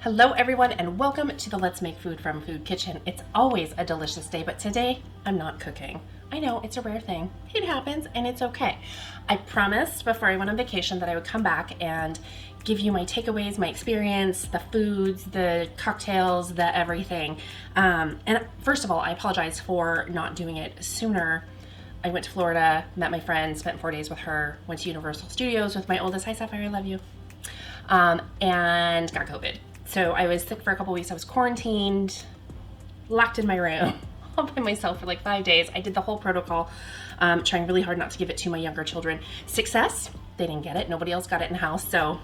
Hello everyone and welcome to the Let's Make Food from Food Kitchen. It's always a delicious day, but today I'm not cooking. I know, it's a rare thing. It happens and it's okay. I promised before I went on vacation that I would come back and give you my takeaways, my experience, the foods, the cocktails, the everything. And first of all, I apologize for not doing it sooner. I went to Florida, met my friend, spent 4 days with her, went to Universal Studios with my oldest. Hi Saphyre, I love you. And got COVID. So I was sick for a couple weeks. I was quarantined, locked in my room all by myself for like 5 days. I did the whole protocol, trying really hard not to give it to my younger children. Success, they didn't get it. Nobody else got it in the house, so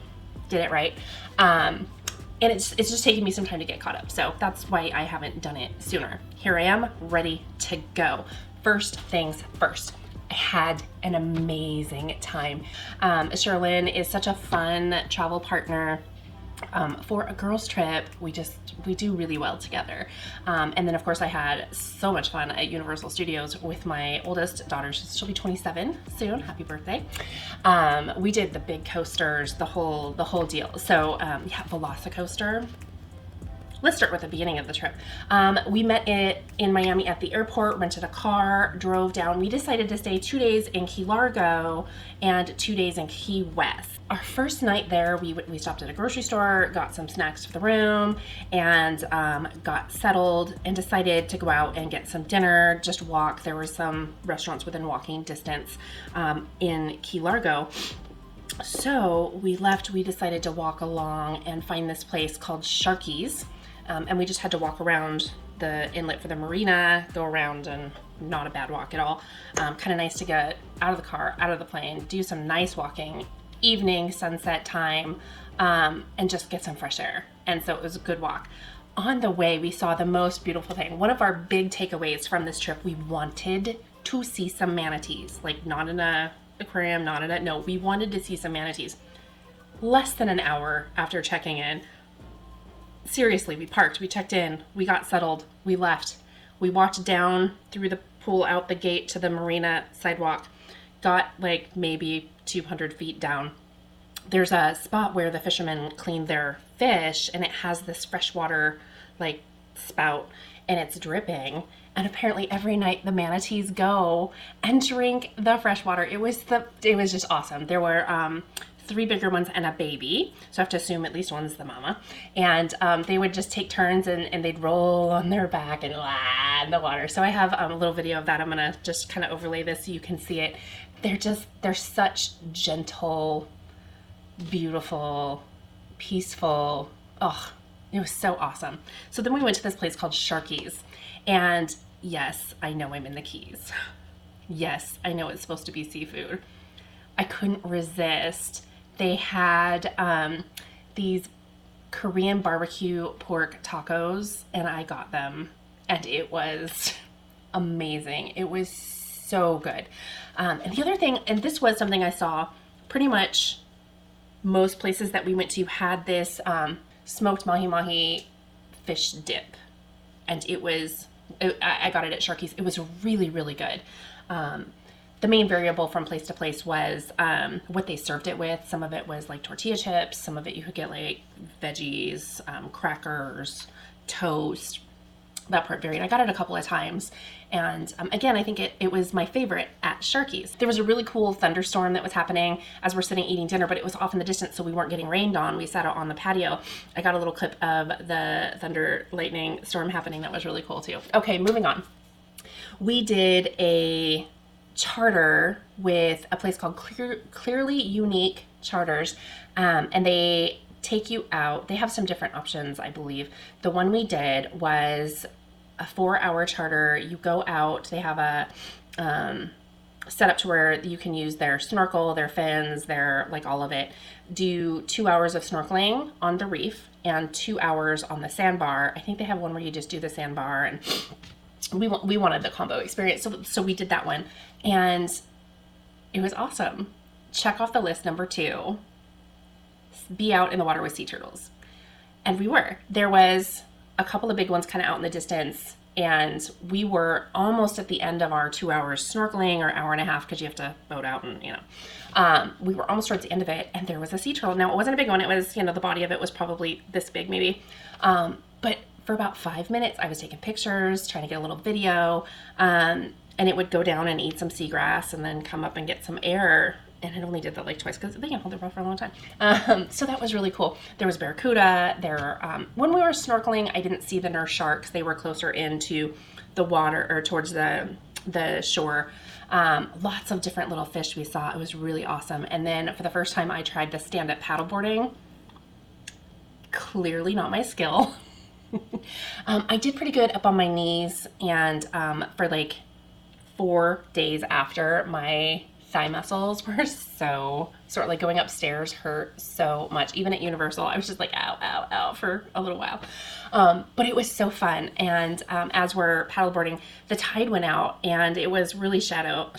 did it right. And it's just taking me some time to get caught up. So that's why I haven't done it sooner. Here I am, ready to go. First things first. I had an amazing time. Cherelynn is such a fun travel partner. For a girls trip, we do really well together. And then of course I had so much fun at Universal Studios with my oldest daughter. She'll be 27 soon. Happy birthday. We did the big coasters, the whole deal. So yeah, Velocicoaster. Let's start with the beginning of the trip. We met in Miami at the airport, rented a car, drove down. We decided to stay 2 days in Key Largo and 2 days in Key West. Our first night there, we stopped at a grocery store, got some snacks for the room, and got settled and decided to go out and get some dinner, just walk. There were some restaurants within walking distance in Key Largo. So we decided to walk along and find this place called Sharkeys. And we just had to walk around the inlet for the marina, go around, and not a bad walk at all. Kind of nice to get out of the car, out of the plane, do some nice walking, evening, sunset time, and just get some fresh air. And so it was a good walk. On the way, we saw the most beautiful thing. One of our big takeaways from this trip, we wanted to see some manatees, like not in a aquarium, no, we wanted to see some manatees. Less than an hour after checking in, seriously, we parked, we checked in, we got settled, we left. We walked down through the pool out the gate to the marina sidewalk, got like maybe 200 feet down. There's a spot where the fishermen clean their fish and it has this freshwater like spout and it's dripping. And apparently every night the manatees go and drink the fresh water. It was just awesome. There were 3 bigger ones and a baby. So I have to assume at least one's the mama. And they would just take turns and they'd roll on their back and in the water. So I have a little video of that. I'm gonna just kind of overlay this so you can see it. They're such gentle, beautiful, peaceful. Oh, it was so awesome. So then we went to this place called Sharkeys. And yes, I know I'm in the Keys. Yes, I know it's supposed to be seafood. I couldn't resist. They had these Korean barbecue pork tacos and I got them and it was amazing. It was so good. And the other thing, and this was something I saw pretty much most places that we went to had this smoked mahi-mahi fish dip. And I got it at Sharkeys. It was really, really good. The main variable from place to place was what they served it with. Some of it was like tortilla chips. Some of it you could get like veggies, crackers, toast. That part varied. I got it a couple of times. And again, I think it was my favorite at Sharkeys. There was a really cool thunderstorm that was happening as we're sitting eating dinner, but it was off in the distance, so we weren't getting rained on. We sat out on the patio. I got a little clip of the thunder lightning storm happening. That was really cool too. Okay, moving on. We did a charter with a place called Clearly Unique Charters, and they take you out. They have some different options, I believe. The one we did was a 4-hour charter. You go out, they have a set up to where you can use their snorkel, their fins, their like all of it. Do 2 hours of snorkeling on the reef and 2 hours on the sandbar. I think they have one where you just do the sandbar, and we wanted the combo experience, so we did that one, and it was awesome. Check off the list number 2. Be out in the water with sea turtles. And we were. There was a couple of big ones kind of out in the distance, and we were almost at the end of our 2 hours snorkeling, or hour and a half, because you have to boat out and, you know, we were almost towards the end of it, and there was a sea turtle. Now, it wasn't a big one. It was, you know, the body of it was probably this big maybe. But for about 5 minutes, I was taking pictures, trying to get a little video, and it would go down and eat some seagrass and then come up and get some air. And it only did that like twice because they can hold their breath for a long time. So that was really cool. There was barracuda. When we were snorkeling, I didn't see the nurse sharks. They were closer into the water, or towards the shore. Lots of different little fish we saw. It was really awesome. And then for the first time, I tried the stand-up paddleboarding. Clearly not my skill. I did pretty good up on my knees, and for like 4 days after, my thigh muscles were so sore. Like going upstairs hurt so much. Even at Universal, I was just like, ow, ow, ow for a little while. But it was so fun. And as we're paddleboarding, the tide went out, and it was really shallow,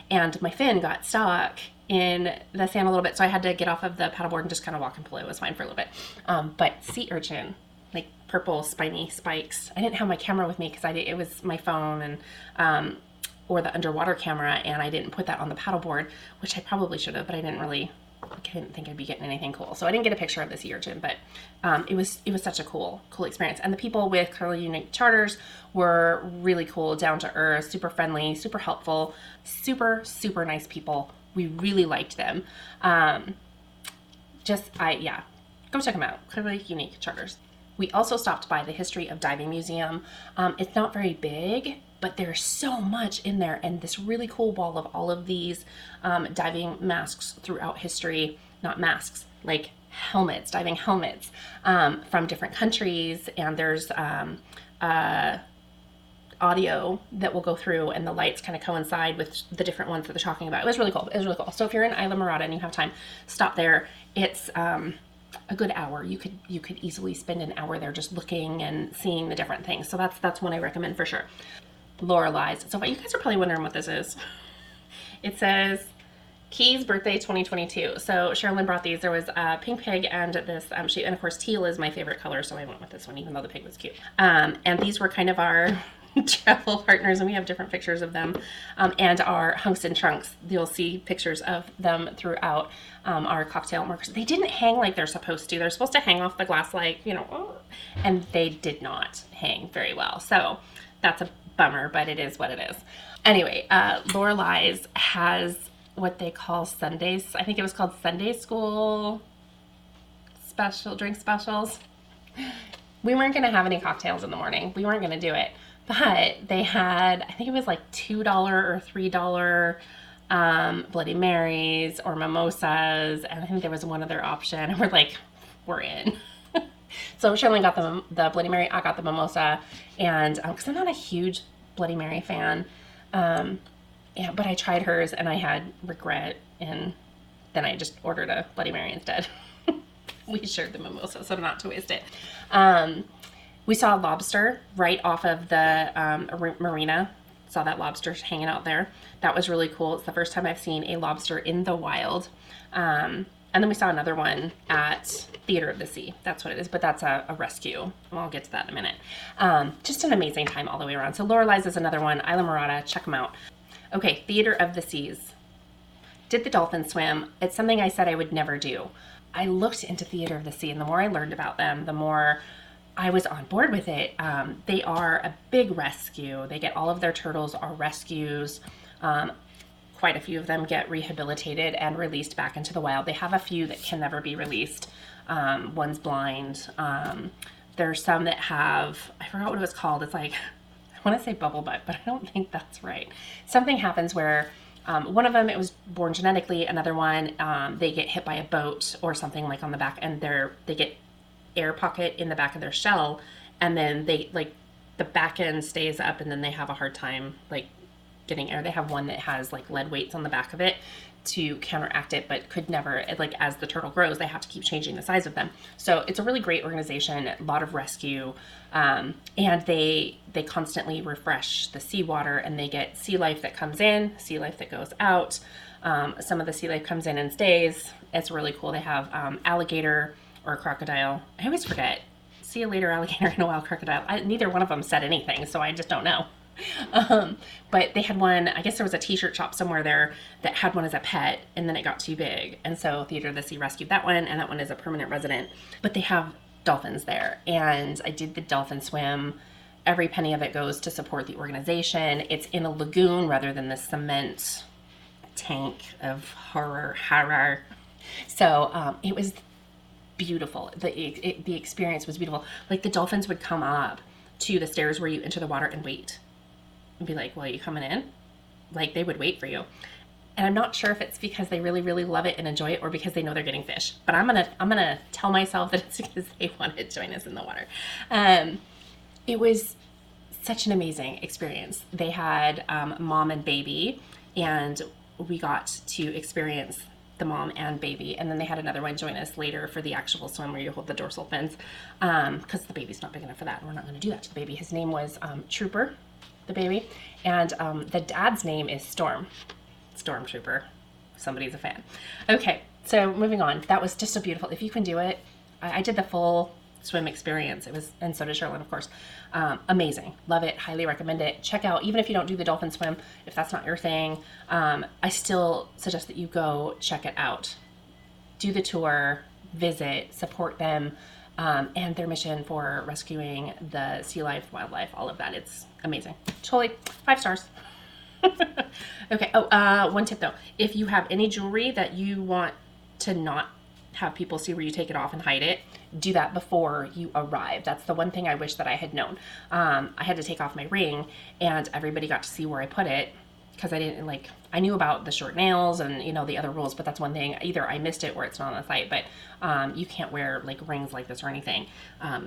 and my fin got stuck in the sand a little bit. So I had to get off of the paddleboard and just kind of walk and pull. It was fine for a little bit. But sea urchin, like purple spiny spikes. I didn't have my camera with me because it was my phone and or the underwater camera, and I didn't put that on the paddleboard, which I probably should have, but I didn't think I'd be getting anything cool. So I didn't get a picture of the sea urchin, but it was such a cool experience. And the people with Curly Unique Charters were really cool, down to earth, super friendly, super helpful, super, super nice people. We really liked them. Go check them out. Curly Unique Charters. We also stopped by the History of Diving Museum. It's not very big, but there's so much in there, and this really cool wall of all of these diving masks throughout history, not masks, like helmets, diving helmets from different countries. And there's audio that will go through, and the lights kind of coincide with the different ones that they're talking about. It was really cool. So if you're in Isla Morada and you have time, stop there. It's a good hour. You could easily spend an hour there just looking and seeing the different things. So that's one I recommend for sure. Lorelei's. So you guys are probably wondering what this is. It says Key's birthday 2022. So Cherelynn brought these. There was a pink pig and this shape, and of course teal is my favorite color, so I went with this one even though the pig was cute. And these were kind of our travel partners, and we have different pictures of them, and our hunks and trunks. You'll see pictures of them throughout our cocktail markers. They didn't hang like they're supposed to. They're supposed to hang off the glass like, you know, and they did not hang very well. So that's a bummer, but it is what it is. Anyway, Lorelei's has what they call Sundays. I think it was called Sunday School drink specials. We weren't going to have any cocktails in the morning. We weren't going to do it. But they had, I think it was like $2 or $3 Bloody Marys or mimosas, and I think there was one other option, and we're like, we're in. So Cherelynn got the Bloody Mary, I got the mimosa, and because I'm not a huge Bloody Mary fan, but I tried hers and I had regret, and then I just ordered a Bloody Mary instead. We shared the mimosa, so not to waste it. We saw a lobster right off of the marina. Saw that lobster hanging out there. That was really cool. It's the first time I've seen a lobster in the wild. And then we saw another one at Theater of the Sea. That's what it is, but that's a rescue. Well, I'll get to that in a minute. Just an amazing time all the way around. So Lorelei's is another one. Isla Morada, check them out. Okay, Theater of the Seas. Did the dolphin swim. It's something I said I would never do. I looked into Theater of the Sea, and the more I learned about them, the more I was on board with it. They are a big rescue. They get all of their turtles are rescues. Quite a few of them get rehabilitated and released back into the wild. They have a few that can never be released. One's blind. There's some that have, I forgot what it was called. It's like, I want to say bubble butt, but I don't think that's right. Something happens where one of them, it was born genetically. Another one, they get hit by a boat or something like on the back, and they get air pocket in the back of their shell, and then they like the back end stays up, and then they have a hard time like getting air. They have one that has like lead weights on the back of it to counteract it, but could never, like as the turtle grows, they have to keep changing the size of them. So it's a really great organization, a lot of rescue, and they constantly refresh the seawater, and they get sea life that comes in, sea life that goes out. Some of the sea life comes in and stays. It's really cool. They have alligator or crocodile. I always forget. see you later, alligator, and a wild crocodile. Neither one of them said anything, so I just don't know. But they had one, I guess there was a t-shirt shop somewhere there that had one as a pet, and then it got too big. And so Theater of the Sea rescued that one, and that one is a permanent resident. But they have dolphins there, and I did the dolphin swim. Every penny of it goes to support the organization. It's in a lagoon rather than the cement tank of horror. So it was beautiful. The experience was beautiful. Like, the dolphins would come up to the stairs where you enter the water and wait and be like, well, are you coming in? Like, they would wait for you. And I'm not sure if it's because they really, really love it and enjoy it, or because they know they're getting fish. But I'm gonna tell myself that it's because they want to join us in the water. It was such an amazing experience. They had mom and baby, and we got to experience the mom and baby, and then they had another one join us later for the actual swim where you hold the dorsal fins, because the baby's not big enough for that, and we're not going to do that to the baby. His name was Trooper, the baby, and the dad's name is Stormtrooper. Somebody's a fan. Okay, so moving on. That was just so beautiful. If you can do it, I did the full swim experience. It was, and so did Cherelynn, of course. Amazing. Love it. Highly recommend it. Check out, even if you don't do the dolphin swim, if that's not your thing, I still suggest that you go check it out. Do the tour, visit, support them, and their mission for rescuing the sea life, wildlife, all of that. It's amazing. Totally 5 stars. Okay. Oh, one tip though. If you have any jewelry that you want to not have people see where you take it off and hide it, do that before you arrive. That's the one thing I wish that I had known. I had to take off my ring, and everybody got to see where I put it, because I knew about the short nails and, you know, the other rules, but that's one thing. Either I missed it or it's not on the site, but you can't wear like rings like this or anything,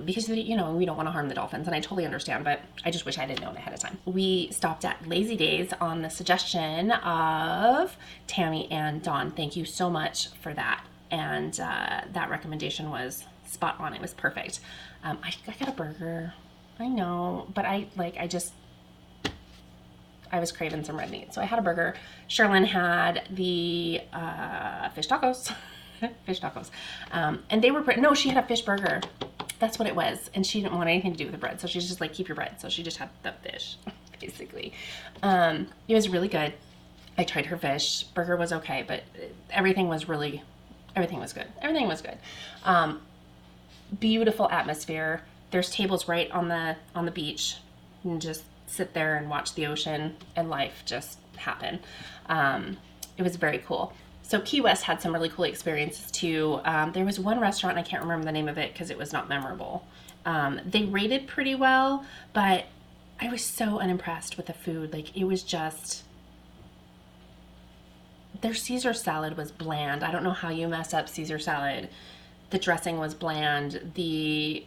because, you know, we don't want to harm the dolphins, and I totally understand, but I just wish I had known ahead of time. We stopped at Lazy Days on the suggestion of Tammy and Dawn. Thank you so much for that. And that recommendation was spot on. It was perfect. I got a burger. I know, but I was craving some red meat, so I had a burger. Cherelynn had the fish tacos. Fish tacos. And they were no, she had a fish burger. That's what it was. And she didn't want anything to do with the bread, so she's just like, keep your bread. So she just had the fish, basically. It was really good. I tried her fish. Burger was okay, but everything was good. Everything was good. Beautiful atmosphere. There's tables right on the beach. You can just sit there and watch the ocean and life just happen. It was very cool. So Key West had some really cool experiences too. There was one restaurant, and I can't remember the name of it because it was not memorable. They rated pretty well, but I was so unimpressed with the food. Like, it was just... Their Caesar salad was bland. I don't know how you mess up Caesar salad. The dressing was bland. The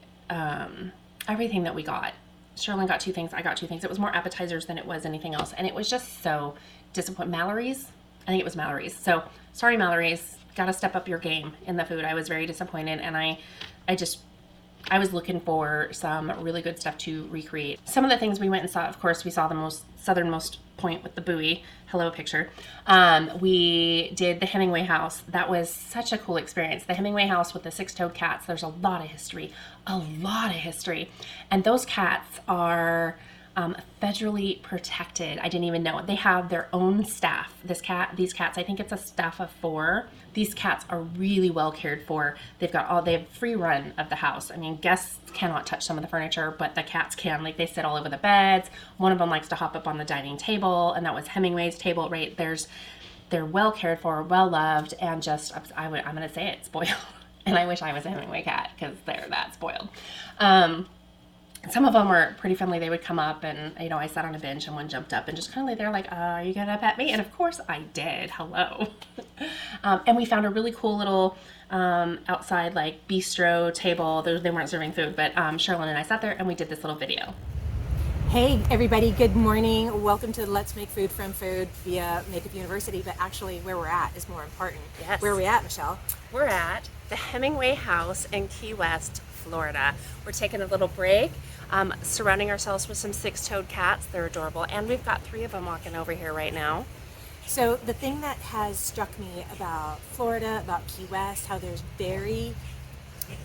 everything that we got. Cherelynn got 2 things. I got 2 things. It was more appetizers than it was anything else, and it was just so disappointing. Mallory's? I think it was Mallory's. So sorry, Mallory's. Got to step up your game in the food. I was very disappointed, and I was looking for some really good stuff to recreate. Some of the things we went and saw, of course, we saw the most southernmost point with the buoy. Hello, picture. We did the Hemingway house. That was such a cool experience. The Hemingway house with the 6-toed cats. There's a lot of history. And those cats are federally protected. I didn't even know. They have their own staff. These cats, I think it's a staff of 4. These cats are really well cared for. They have free run of the house. I mean, guests cannot touch some of the furniture, but the cats can. Like, they sit all over the beds. One of them likes to hop up on the dining table, and that was Hemingway's table, right? They're well cared for, well loved, and just, I'm going to say it, spoiled. And I wish I was a Hemingway cat, because they're that spoiled. Some of them were pretty friendly. They would come up, and, you know, I sat on a bench and one jumped up and just kind of lay there like, are you going to pet me? And of course I did. Hello. And we found a really cool little outside like bistro table. They weren't serving food, but Cherelynn and I sat there and we did this little video. Hey everybody, good morning. Welcome to Let's Make Food from Food via Makeup University, but actually where we're at is more important. Yes. Where are we at, Michelle? We're at the Hemingway house in Key West, Florida. We're taking a little break, surrounding ourselves with some 6-toed cats. They're adorable, and we've got 3 of them walking over here right now. So the thing that has struck me about Florida, about Key West, how there's very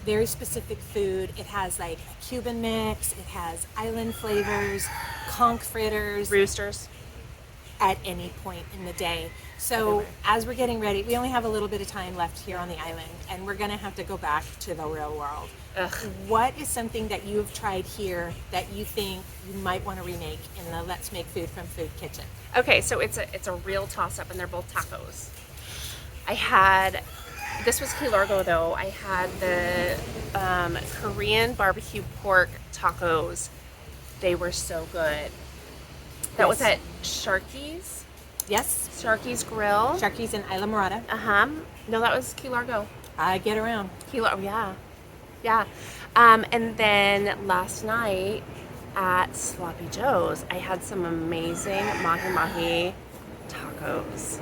very specific food. It has like a Cuban mix. It has island flavors, conch fritters. Roosters. At any point in the day. So as we're getting ready, we only have a little bit of time left here on the island, and we're going to have to go back to the real world. Ugh. What is something that you have tried here that you think you might want to remake in the Let's Make Food from Food kitchen? Okay, so it's a real toss-up, and they're both tacos. This was Key Largo though, I had the Korean barbecue pork tacos. They were so good. That was at Sharkeys. Yes. Sharkeys Grill. Sharkeys in Isla Morada. No, that was Key Largo. I get around. Key Largo, yeah. And then last night at Sloppy Joe's, I had some amazing mahi-mahi tacos.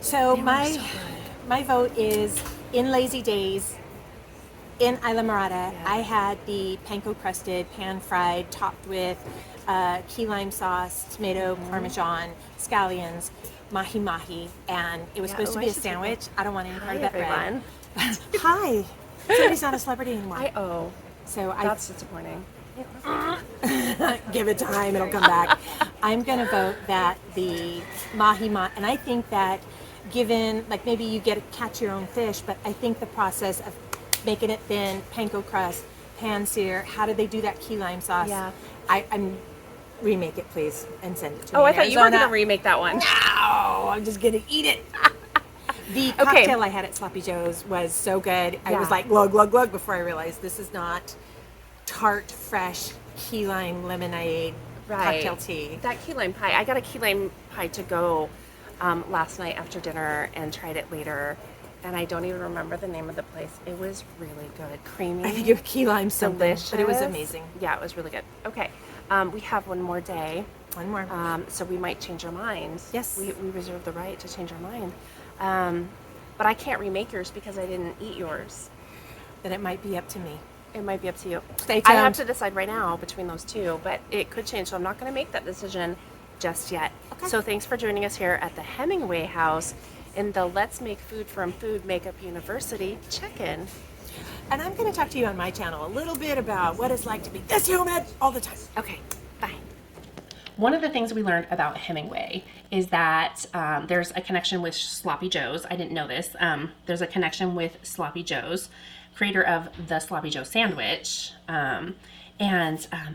So They were my so good. my vote is in Lazy Days in Isla Morada. Yeah. I had the panko crusted, pan fried, topped with key lime sauce, tomato, parmesan, scallions, mahi mahi, and it was supposed to be a sandwich. I don't want any part of that bread. Hi. Somebody's not a celebrity anymore. So That's disappointing. give it time, it'll come back. I'm gonna vote that the mahi mahi, and I think that given, like maybe you catch your own fish, but I think the process of making it thin, panko crust, pan sear, how did they do that key lime sauce? Yeah. I'm remake it please and send it to me. Oh, I in thought you were Arizona. gonna remake that one. No, I'm just gonna eat it. The cocktail I had at Sloppy Joe's was so good. I was like glug glug glug before I realized this is not tart, fresh key lime lemonade cocktail tea. That key lime pie. I got a key lime pie to go last night after dinner and tried it later. And I don't even remember the name of the place. It was really good. Creamy. I think it was key lime something, delicious. but it was amazing. Yeah, it was really good. Okay. We have one more day. One more. So we might change our minds. Yes. We reserve the right to change our mind. But I can't remake yours because I didn't eat yours. Then it might be up to me. It might be up to you. Stay tuned. I have to decide right now between those two, but it could change, so I'm not going to make that decision just yet. Okay. So thanks for joining us here at the Hemingway house in the Let's Make Food from Food Makeup University check-in. And I'm going to talk to you on my channel a little bit about what it's like to be this humid all the time. Okay, bye. One of the things we learned about Hemingway is that there's a connection with Sloppy Joe's. I didn't know this. There's a connection with Sloppy Joe's, creator of the Sloppy Joe sandwich.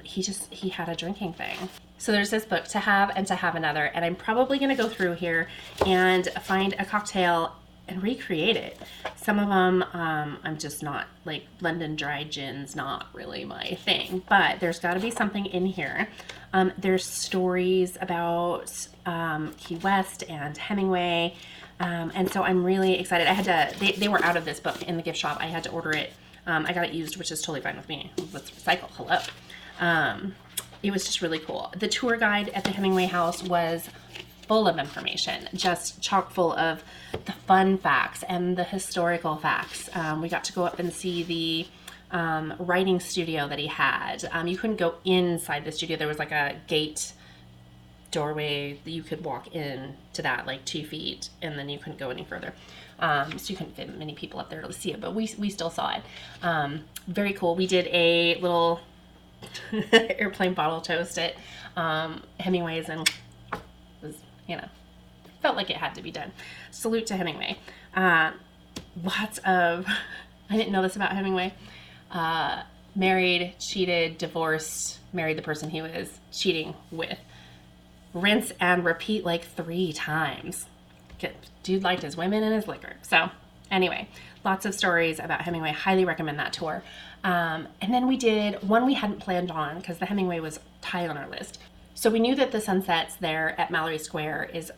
He had a drinking thing. So there's this book, To Have and to Have Another, and I'm probably going to go through here and find a cocktail and recreate it. Some of them I'm just not, like London dry gin's not really my thing, but there's got to be something in here. There's stories about Key West and Hemingway, and so I'm really excited. I had to, they were out of this book in the gift shop. I had to order it. I got it used, which is totally fine with me. Let's recycle. Hello. It was just really cool. The tour guide at the Hemingway house was full of information, just chock full of the fun facts and the historical facts. We got to go up and see the writing studio that he had. You couldn't go inside the studio. There was like a gate doorway that you could walk in to that, like 2 feet, and then you couldn't go any further. So you couldn't fit many people up there to see it, but we still saw it. Very cool. We did a little airplane bottle toast at Hemingway's, and it was, felt like it had to be done. Salute to Hemingway. Lots of, I didn't know this about Hemingway. Married, cheated, divorced, married the person he was cheating with. Rinse and repeat like 3 times. Dude liked his women and his liquor. So anyway, lots of stories about Hemingway. Highly recommend that tour. And then we did one we hadn't planned on because the Hemingway was high on our list. So we knew that the sunsets there at Mallory Square is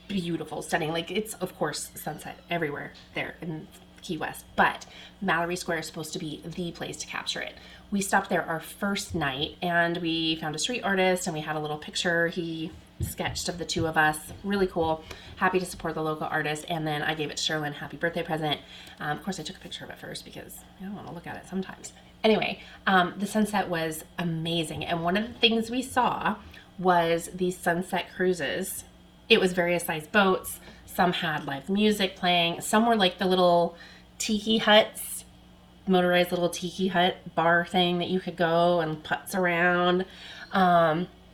beautiful, stunning. Like, it's of course sunset everywhere there in Key West, but Mallory Square is supposed to be the place to capture it. We stopped there our first night and we found a street artist and we had a little picture he sketched of the two of us. Really cool. Happy to support the local artist. And then I gave it to Cherelynn, happy birthday present. Of course I took a picture of it first because I want to look at it sometimes. Anyway, the sunset was amazing. And one of the things we saw was these sunset cruises. It was various sized boats. Some had live music playing. Some were like the little tiki huts motorized little tiki hut bar thing that you could go and putz around.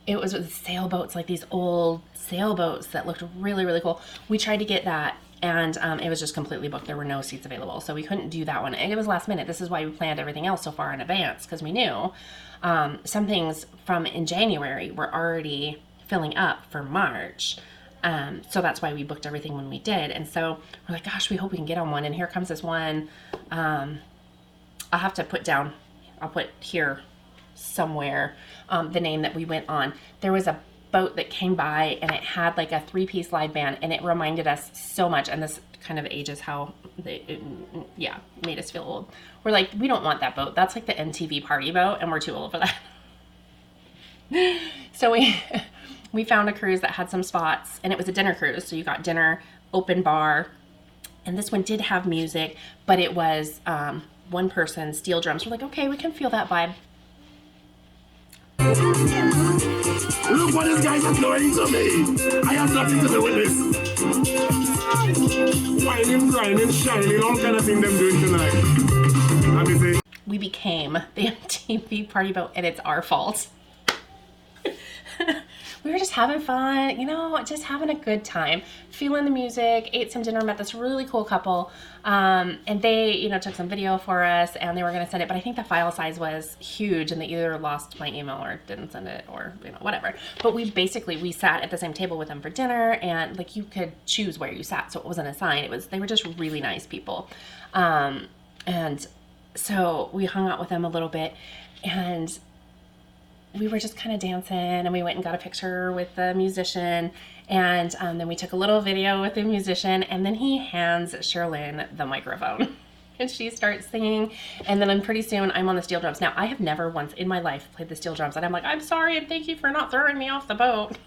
It was with sailboats, like these old sailboats that looked really, really cool. We tried to get that, and it was just completely booked. There were no seats available, so we couldn't do that one. And it was last minute. This is why we planned everything else so far in advance, because we knew some things from in January were already filling up for March. So that's why we booked everything when we did. And so we're like, gosh, we hope we can get on one. And here comes this one. I'll have to put down, I'll put here somewhere the name that we went on. There was a boat that came by, and it had like a 3-piece live band, and it reminded us so much. And this kind of ages how yeah, made us feel old. We're like, we don't want that boat. That's like the MTV party boat, and we're too old for that. So we found a cruise that had some spots, and it was a dinner cruise. So you got dinner, open bar, and this one did have music, but it was one person, steel drums. We're like, okay, we can feel that vibe. Look what these guys are doing to me. I have nothing to do with this. Whining, grinding, shining, all kind of thing them doing tonight. We became the MTV party boat, and it's our fault. We were just having fun, you know, just having a good time, feeling the music, ate some dinner, met this really cool couple, and they, you know, took some video for us, and they were going to send it, but I think the file size was huge, and they either lost my email or didn't send it, or, you know, whatever. But we sat at the same table with them for dinner, and like you could choose where you sat, so it wasn't assigned. They were just really nice people. And so we hung out with them a little bit, and we were just kind of dancing, and we went and got a picture with the musician, and then we took a little video with the musician, and then he hands Cherelynn the microphone and she starts singing, and then pretty soon I'm on the steel drums. Now, I have never once in my life played the steel drums, and I'm like, I'm sorry, and thank you for not throwing me off the boat.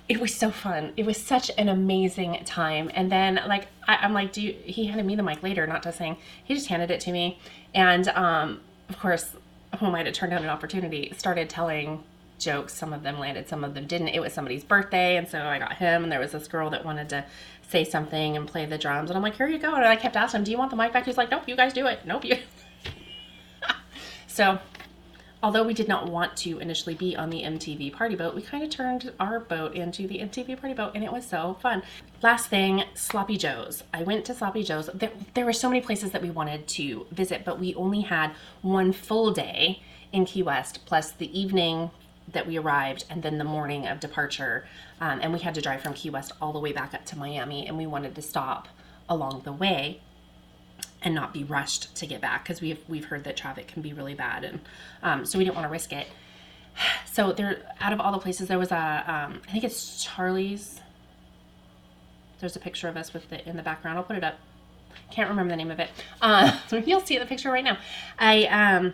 It was so fun. It was such an amazing time. And then like, I'm like, he handed me the mic later, not to sing. He just handed it to me. And of course, who might have turned down an opportunity, started telling jokes. Some of them landed, some of them didn't. It was somebody's birthday, and so I got him, and there was this girl that wanted to say something and play the drums, and I'm like, here you go. And I kept asking him, do you want the mic back? He's like, nope, you guys do it. Nope, you. So although we did not want to initially be on the MTV party boat, we kind of turned our boat into the MTV party boat, and it was so fun. Last thing, Sloppy Joe's. I went to Sloppy Joe's. There were so many places that we wanted to visit, but we only had one full day in Key West, plus the evening that we arrived, and then the morning of departure. And we had to drive from Key West all the way back up to Miami, and we wanted to stop along the way and not be rushed to get back, because we've heard that traffic can be really bad, and so we didn't want to risk it. So there, out of all the places, there was a I think it's Charlie's. There's a picture of us with it in the background. I'll put it up. Can't remember the name of it. You'll see the picture right now.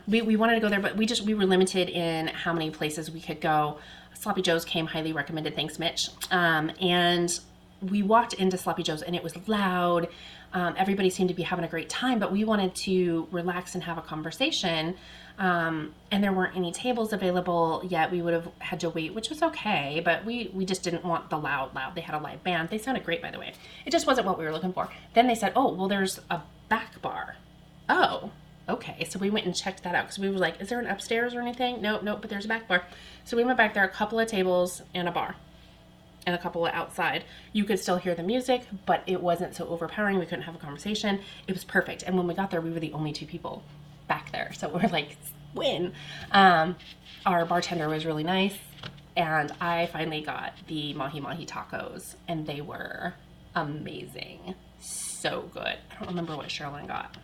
We wanted to go there, but we were limited in how many places we could go. Sloppy Joe's came, highly recommended. Thanks, Mitch. And we walked into Sloppy Joe's, and it was loud. Everybody seemed to be having a great time, but we wanted to relax and have a conversation. And there weren't any tables available yet. We would have had to wait, which was okay, but we just didn't want the loud. They had a live band. They sounded great, by the way. It just wasn't what we were looking for. Then they said, oh, well, there's a back bar. Oh, okay. So we went and checked that out, because we were like, is there an upstairs or anything? Nope, but there's a back bar. So we went back there, a couple of tables and a bar, and a couple outside. You could still hear the music, but it wasn't so overpowering. We couldn't have a conversation. It was perfect. And when we got there, we were the only two people back there. So we're like, win. Our bartender was really nice, and I finally got the mahi mahi tacos, and they were amazing. So good. I don't remember what Cherelynn got.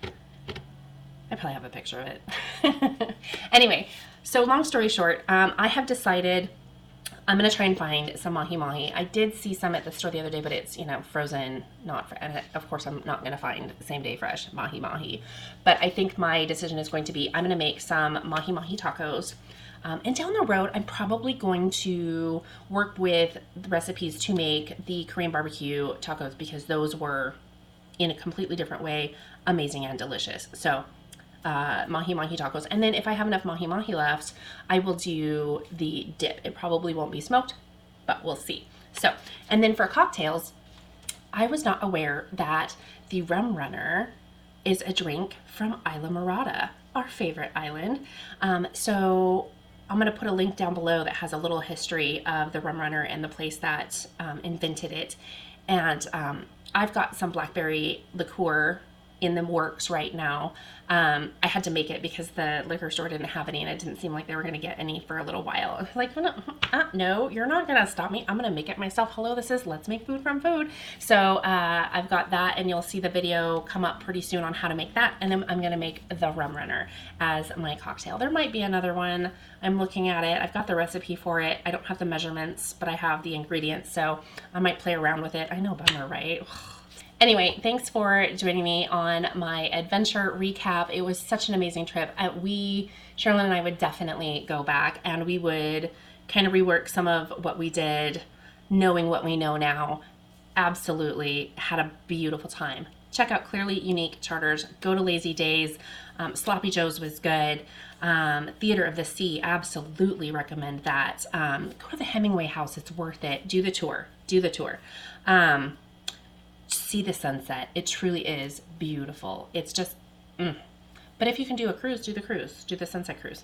I probably have a picture of it. Anyway, so long story short, I have decided I'm going to try and find some mahi-mahi. I did see some at the store the other day, but it's, you know, frozen, and of course I'm not going to find same day fresh mahi-mahi. But I think my decision is going to be, I'm going to make some mahi-mahi tacos. And down the road, I'm probably going to work with the recipes to make the Korean barbecue tacos, because those were, in a completely different way, amazing and delicious. So mahi-mahi tacos. And then if I have enough mahi-mahi left, I will do the dip. It probably won't be smoked, but we'll see. So, and then for cocktails, I was not aware that the Rum Runner is a drink from Isla Morada, our favorite island. So I'm going to put a link down below that has a little history of the Rum Runner and the place that invented it. And I've got some blackberry liqueur in the works right now. I had to make it because the liquor store didn't have any, and it didn't seem like they were going to get any for a little while. I was like, no, you're not going to stop me. I'm going to make it myself. Hello, this is Let's Make Food from Food. So I've got that, and you'll see the video come up pretty soon on how to make that. And then I'm going to make the Rum Runner as my cocktail. There might be another one. I'm looking at it. I've got the recipe for it. I don't have the measurements, but I have the ingredients, so I might play around with it. I know, bummer, right? Anyway, thanks for joining me on my adventure recap. It was such an amazing trip. Cherelynn and I would definitely go back, and we would kind of rework some of what we did, knowing what we know now. Absolutely had a beautiful time. Check out Clearly Unique Charters. Go to Lazy Days. Sloppy Joe's was good. Theater of the Sea, absolutely recommend that. Go to the Hemingway house. It's worth it. Do the tour. See the sunset. It truly is beautiful. It's just, But if you can do a cruise, do the cruise. Do the sunset cruise.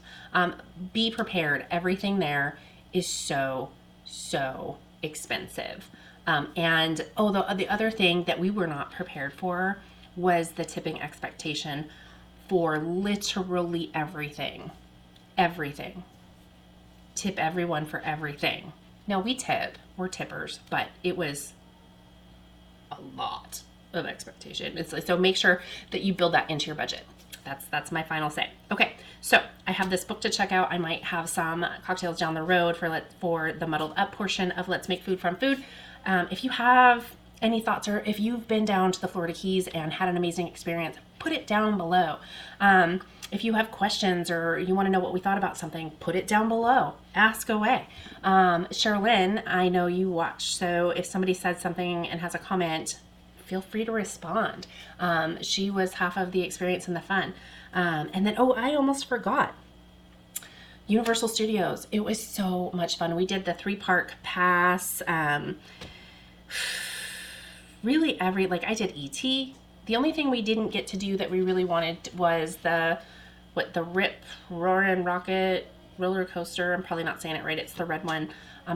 Be prepared. Everything there is so expensive. The other thing that we were not prepared for was the tipping expectation for literally everything. Everything. Tip everyone for everything. Now we tip. We're tippers, but it was a lot of expectation. So make sure that you build that into your budget. That's my final say. Okay, so I have this book to check out. I might have some cocktails down the road for the muddled up portion of Let's Make Food from Food. If you have any thoughts, or if you've been down to the Florida Keys and had an amazing experience, put it down below. If you have questions or you want to know what we thought about something, put it down below. Ask away. Cherelynn, I know you watch, so if somebody says something and has a comment, feel free to respond. She was half of the experience and the fun. And then, I almost forgot. Universal Studios. It was so much fun. We did the 3-park pass. Really I did E.T. The only thing we didn't get to do that we really wanted was the Rip Roarin' Rocket roller coaster. I'm probably not saying it right. It's the red one,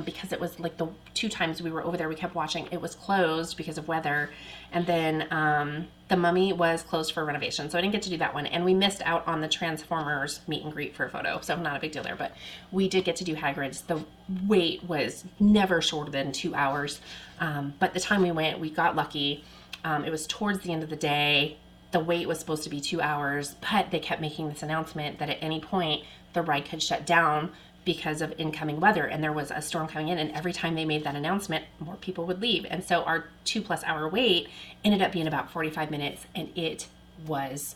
because it was like the 2 times we were over there, we kept watching. It was closed because of weather. And then the Mummy was closed for renovation, so I didn't get to do that one. And we missed out on the Transformers meet and greet for a photo, so not a big deal there. But we did get to do Hagrid's. The wait was never shorter than 2 hours. But the time we went, we got lucky. It was towards the end of the day. The wait was supposed to be 2 hours, but they kept making this announcement that at any point the ride could shut down because of incoming weather, and there was a storm coming in, and every time they made that announcement, more people would leave. And so our 2+ hour wait ended up being about 45 minutes, and it was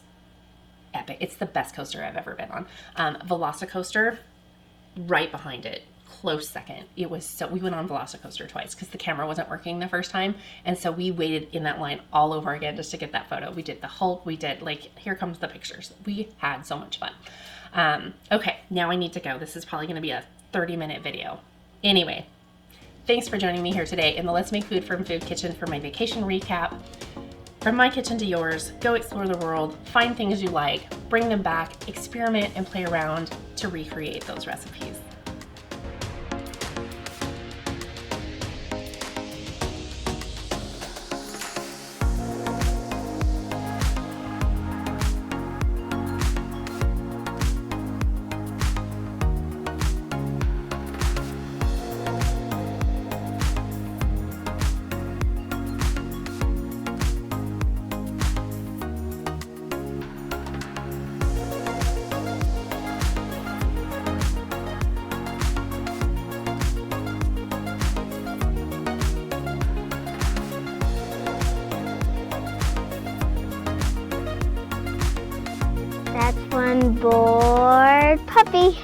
epic. It's the best coaster I've ever been on. Velocicoaster, right behind it, close second. It was so, we went on Velocicoaster twice because the camera wasn't working the first time, and so we waited in that line all over again just to get that photo. We did the Hulk, we did, here comes the pictures. We had so much fun. Okay, now I need to go. This is probably going to be a 30-minute video. Anyway, thanks for joining me here today in the Let's Make Food from Food kitchen for my vacation recap. From my kitchen to yours, go explore the world, find things you like, bring them back, experiment and play around to recreate those recipes. That's one bored puppy.